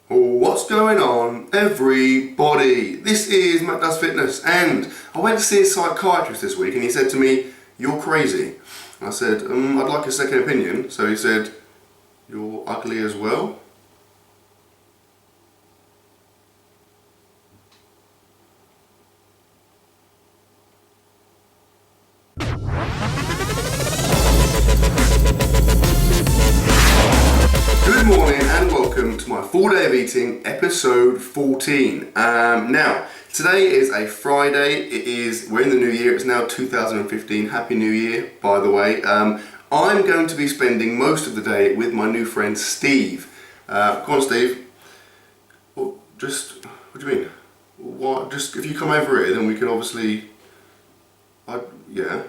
What's going on, everybody? This is MattDoesFitness, and I went to see a psychiatrist this week and he said to me, "You're crazy." I said, "I'd like a second opinion." So he said, "You're ugly as well?" Good morning and welcome to my 4 day of eating, episode 14. Now, today is a Friday. We're in the new year. It's now 2015. Happy New Year, by the way. I'm going to be spending most of the day with my new friend Steve. Come on, Steve. Well, what do you mean? What? Just if you come over here, then we can obviously. Yeah.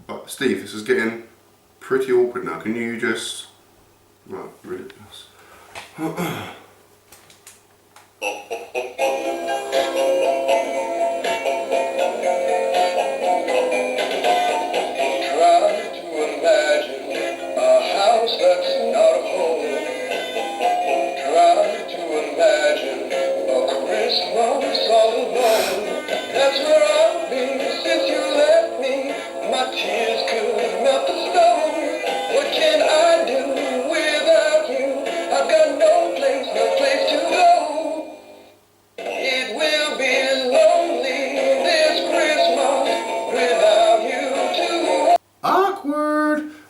But Steve, this is getting pretty awkward now. Can you just? Right, ridiculous.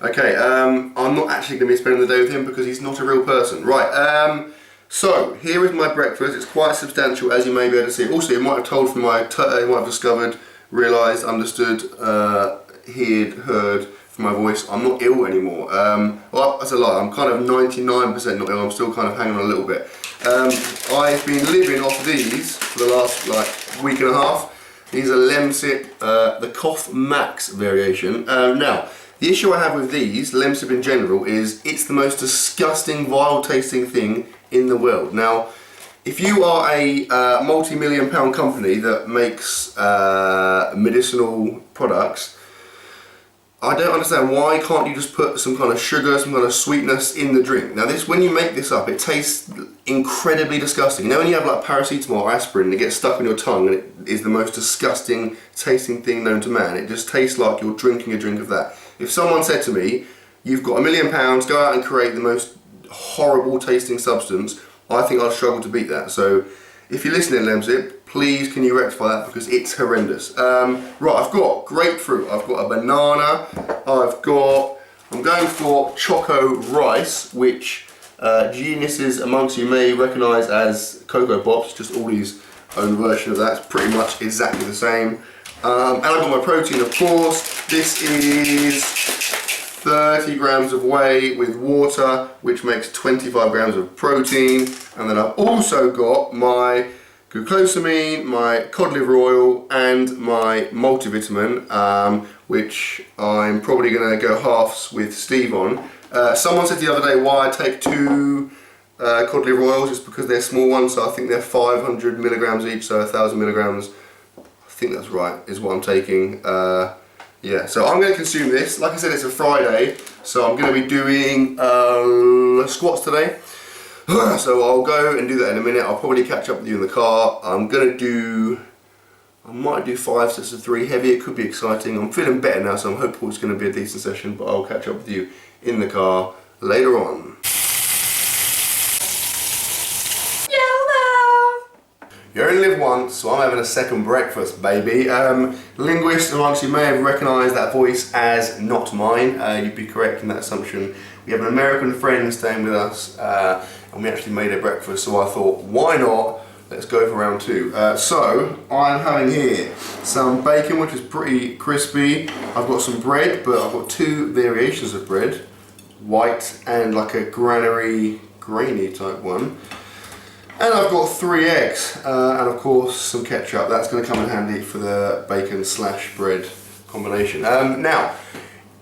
Okay, I'm not actually going to be spending the day with him because he's not a real person. Right, so here is my breakfast. It's quite substantial, as you may be able to see. Also, you might have told from my, you might have discovered, realised, understood, heard from my voice, I'm not ill anymore. Well, that's a lie. I'm kind of 99% not ill. I'm still kind of hanging on a little bit. I've been living off these for the last week and a half. These are Lemsip, the Cough Max variation. Now, the issue I have with these, Lemsip in general, is it's the most disgusting, vile tasting thing in the world. Now, if you are a multi-million pound company that makes medicinal products, I don't understand why can't you just put some kind of sugar, some kind of sweetness in the drink. Now this, when you make this up, it tastes incredibly disgusting. You know when you have like paracetamol or aspirin and it gets stuck in your tongue and it is the most disgusting tasting thing known to man. It just tastes like you're drinking a drink of that. If someone said to me, "You've got £1 million, go out and create the most horrible tasting substance," I think I'd struggle to beat that. So if you're listening, Lemsip, please can you rectify that because it's horrendous. Right, I've got grapefruit, I've got a banana, I'm going for choco rice, which geniuses amongst you may recognise as Cocoa Pops, just Aldi's own version of that. It's pretty much exactly the same. And I've got my protein, of course. This is 30 grams of whey with water, which makes 25 grams of protein. And then I've also got my glucosamine, my cod liver oil, and my multivitamin, which I'm probably going to go halves with Steve on. Someone said the other day why I take two cod liver oils, just because they're small ones, so I think they're 500 milligrams each, so 1,000 milligrams. I think that's right, is what I'm taking. Yeah, so I'm going to consume this. Like I said, it's a Friday, so I'm going to be doing squats today. So I'll go and do that in a minute. I'll probably catch up with you in the car. I might do 5 sets of 3 heavy. It could be exciting. I'm feeling better now, so I'm hopeful it's going to be a decent session, but I'll catch up with you in the car later on. You only live once, so I'm having a second breakfast, baby. Linguists amongst you may have recognised that voice as not mine. You'd be correct in that assumption. We have an American friend staying with us, and we actually made a breakfast, so I thought, why not? Let's go for round 2. So, I'm having here some bacon, which is pretty crispy. I've got some bread, but I've got 2 variations of bread. White and like a grainy type one. And I've got 3 eggs, and of course some ketchup. That's going to come in handy for the bacon/bread combination. Now,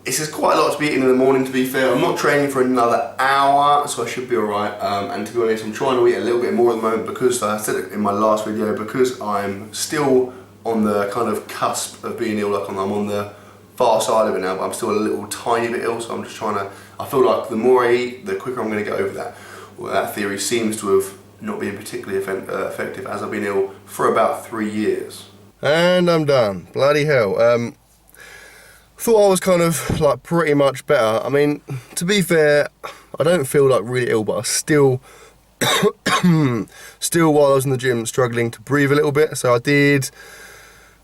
this is quite a lot to be eating in the morning, to be fair. I'm not training for another hour, so I should be alright. And to be honest, I'm trying to eat a little bit more at the moment because, I said it in my last video, because I'm still on the kind of cusp of being ill. Like I'm on the far side of it now, but I'm still a little tiny bit ill, so I'm just trying to, I feel like the more I eat, the quicker I'm going to get over that. Well, that theory seems to have not being particularly effective, as I've been ill for about 3 years. And I'm done. Bloody hell. Thought I was kind of like pretty much better. I mean, to be fair, I don't feel like really ill, but I still while I was in the gym struggling to breathe a little bit. So I did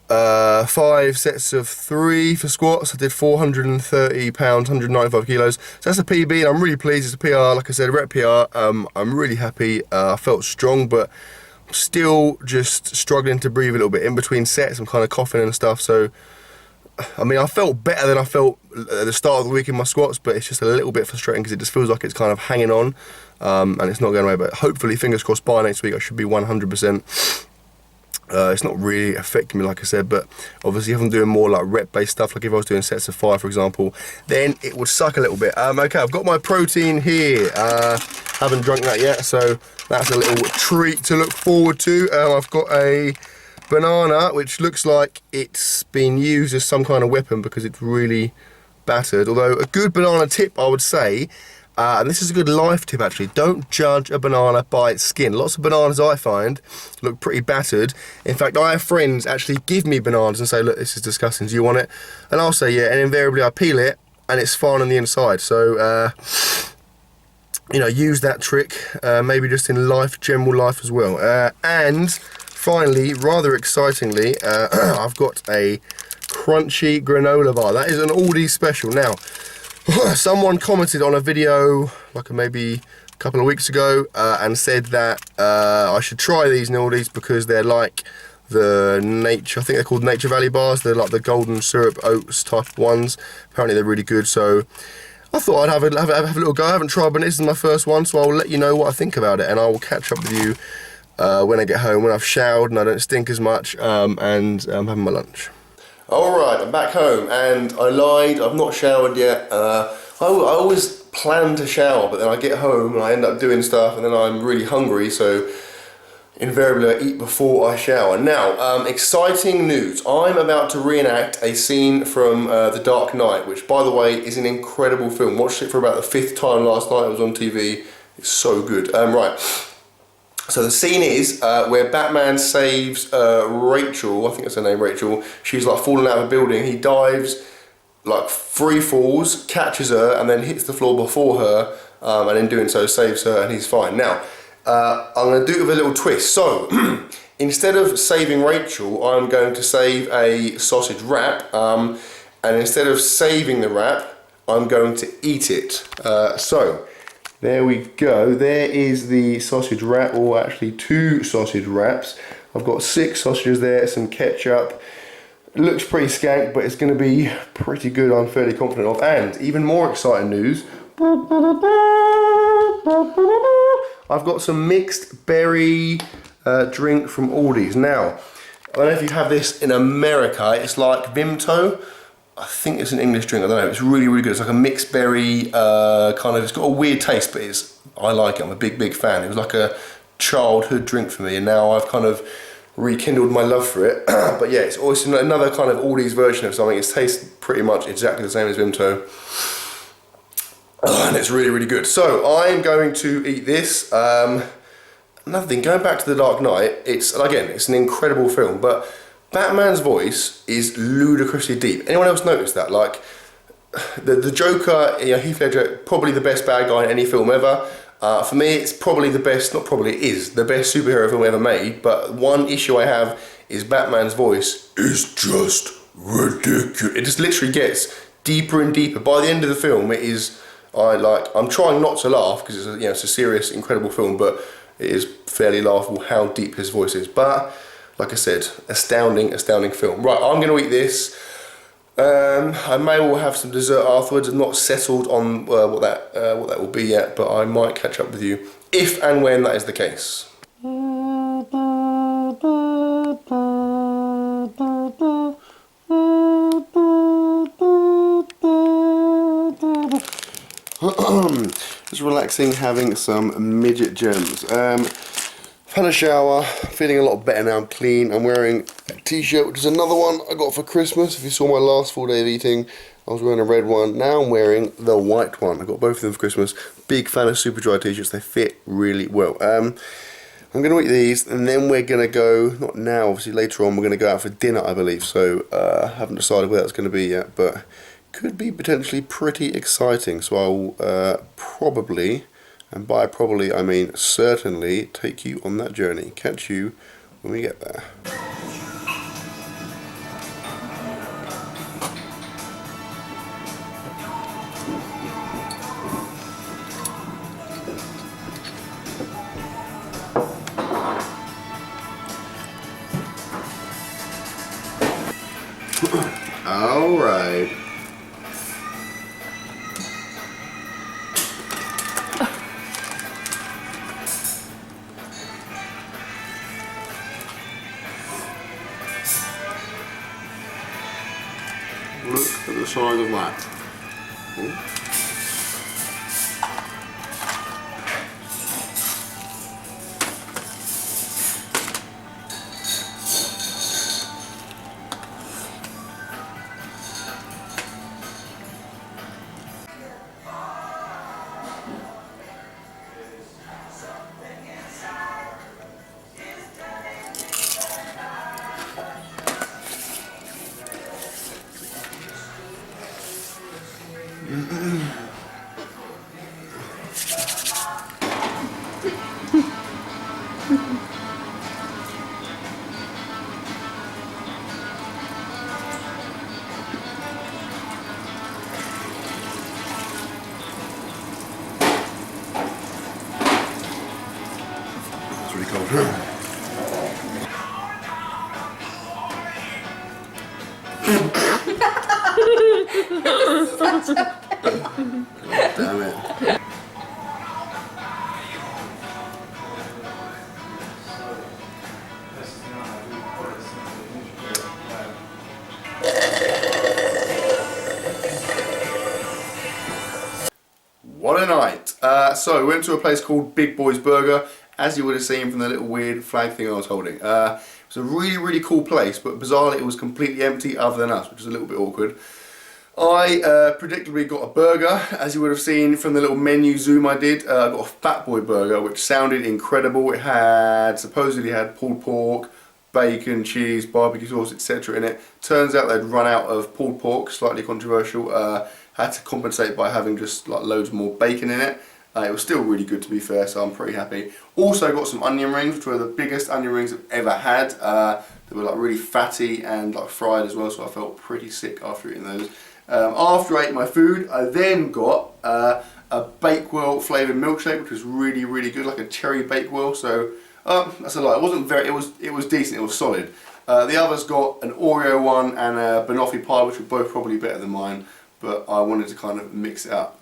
5 sets of 3 for squats. I did 430 pounds, 195 kilos. So that's a PB, and I'm really pleased. It's a PR, like I said, a rep PR. I'm really happy. I felt strong, but still just struggling to breathe a little bit in between sets. I'm kind of coughing and stuff. So I mean, I felt better than I felt at the start of the week in my squats, but it's just a little bit frustrating because it just feels like it's kind of hanging on, and it's not going away. But hopefully, fingers crossed, by next week I should be 100%. It's not really affecting me, like I said, but obviously if I'm doing more like rep-based stuff, like if I was doing sets of 5, for example, then it would suck a little bit. Okay, I've got my protein here. Haven't drunk that yet, so that's a little treat to look forward to. I've got a banana, which looks like it's been used as some kind of weapon because it's really battered. Although a good banana tip, I would say, and this is a good life tip actually, don't judge a banana by its skin. Lots of bananas I find look pretty battered. In fact, I have friends actually give me bananas and say, look, this is disgusting, do you want it? And I'll say yeah, and invariably I peel it and it's fine on the inside. So you know, use that trick, maybe just in life, general life as well. And finally, rather excitingly, I've got a crunchy granola bar. That is an Aldi special. Now, someone commented on a video like maybe a couple of weeks ago and said that I should try these in Aldis because they're like the nature, I think they're called Nature Valley bars. They're like the golden syrup oats type ones. Apparently they're really good, so I thought I'd have a little go. I haven't tried, but this is my first one, so I'll let you know what I think about it, and I will catch up with you when I get home, when I've showered and I don't stink as much, and I'm having my lunch. Alright, I'm back home, and I lied, I've not showered yet. I always plan to shower, but then I get home and I end up doing stuff, and then I'm really hungry, so invariably I eat before I shower. Now, exciting news. I'm about to reenact a scene from The Dark Knight, which, by the way, is an incredible film. Watched it for about the 5th time last night. It was on TV. It's so good. Right. So the scene is where Batman saves Rachel. I think that's her name, Rachel. She's like falling out of a building. He dives, like free falls, catches her, and then hits the floor before her, and in doing so saves her, and he's fine. Now, I'm going to do it with a little twist. So, instead of saving Rachel, I'm going to save a sausage wrap, and instead of saving the wrap, I'm going to eat it. So, there we go. There is the sausage wrap, or actually 2 sausage wraps. I've got 6 sausages there, some ketchup. It looks pretty skank, but it's going to be pretty good, I'm fairly confident of. And even more exciting news, I've got some mixed berry drink from Aldi's. Now, I don't know if you have this in America, it's like Vimto. I think it's an English drink, I don't know, it's really, really good. It's like a mixed berry kind of, it's got a weird taste, but I like it, I'm a big fan. It was like a childhood drink for me, and now I've kind of rekindled my love for it. But yeah, it's also another kind of Aldi's version of something. It tastes pretty much exactly the same as Vimto. And it's really, really good. So I'm going to eat this. Another thing, going back to The Dark Knight, it's an incredible film, but Batman's voice is ludicrously deep. Anyone else notice that? Like, the Joker, you know, Heath Ledger, probably the best bad guy in any film ever. For me, it's probably the best, not probably, it is the best superhero film ever made, but one issue I have is Batman's voice is just ridiculous. It just literally gets deeper and deeper. By the end of the film, it is, I'm trying not to laugh because it's it's a serious, incredible film, but it is fairly laughable how deep his voice is. But like I said, astounding film. Right, I'm going to eat this. I may well have some dessert afterwards. I'm not settled on what that will be yet, but I might catch up with you if and when that is the case. Just relaxing, having some midget gems. I've had a shower, feeling a lot better now, I'm clean. I'm wearing a t-shirt, which is another one I got for Christmas. If you saw my last full day of eating, I was wearing a red one. Now I'm wearing the white one. I got both of them for Christmas. Big fan of super dry t-shirts, they fit really well. I'm going to eat these, and then we're going to go, not now, obviously later on, we're going to go out for dinner, I believe. So I haven't decided where that's going to be yet, but could be potentially pretty exciting. So I'll probably, and by probably I mean certainly, take you on that journey. Catch you when we get there. All right. Look at the size of that. Ooh. It's really cold. Damn it. What a night. So we went to a place called Big Boy's Burger, as you would have seen from the little weird flag thing I was holding. It was a really cool place, but bizarrely it was completely empty other than us, which was a little bit awkward. I predictably got a burger, as you would have seen from the little menu zoom I did. I got a Fat Boy burger, which sounded incredible. It had, supposedly had pulled pork, bacon, cheese, barbecue sauce, etc. in it. Turns out they'd run out of pulled pork, slightly controversial. Had to compensate by having just like loads more bacon in it. It was still really good, to be fair, so I'm pretty happy. Also got some onion rings, which were the biggest onion rings I've ever had. They were like really fatty and like fried as well, so I felt pretty sick after eating those. After I ate my food, I then got a Bakewell flavoured milkshake, which was really good, like a cherry Bakewell. So that's a lie. It wasn't very. It was decent. It was solid. The others got an Oreo one and a banoffee pie, which were both probably better than mine, but I wanted to kind of mix it up.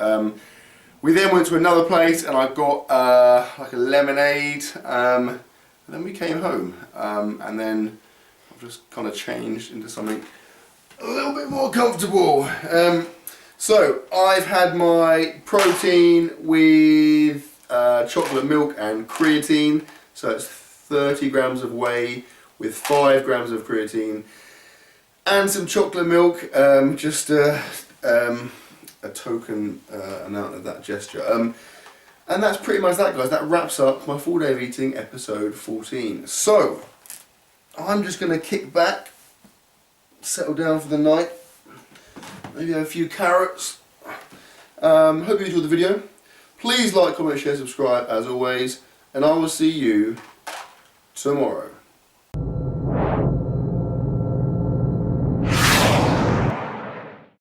We then went to another place and I got like a lemonade, and then we came home, and then I've just kind of changed into something a little bit more comfortable. So I've had my protein with chocolate milk and creatine, so it's 30 grams of whey with 5 grams of creatine and some chocolate milk, just a token amount of that gesture. And that's pretty much that, guys. That wraps up my full day of eating, episode 14. So I'm just going to kick back, settle down for the night, maybe have a few carrots. Hope you enjoyed the video. Please like, comment, share, subscribe as always, and I will see you tomorrow.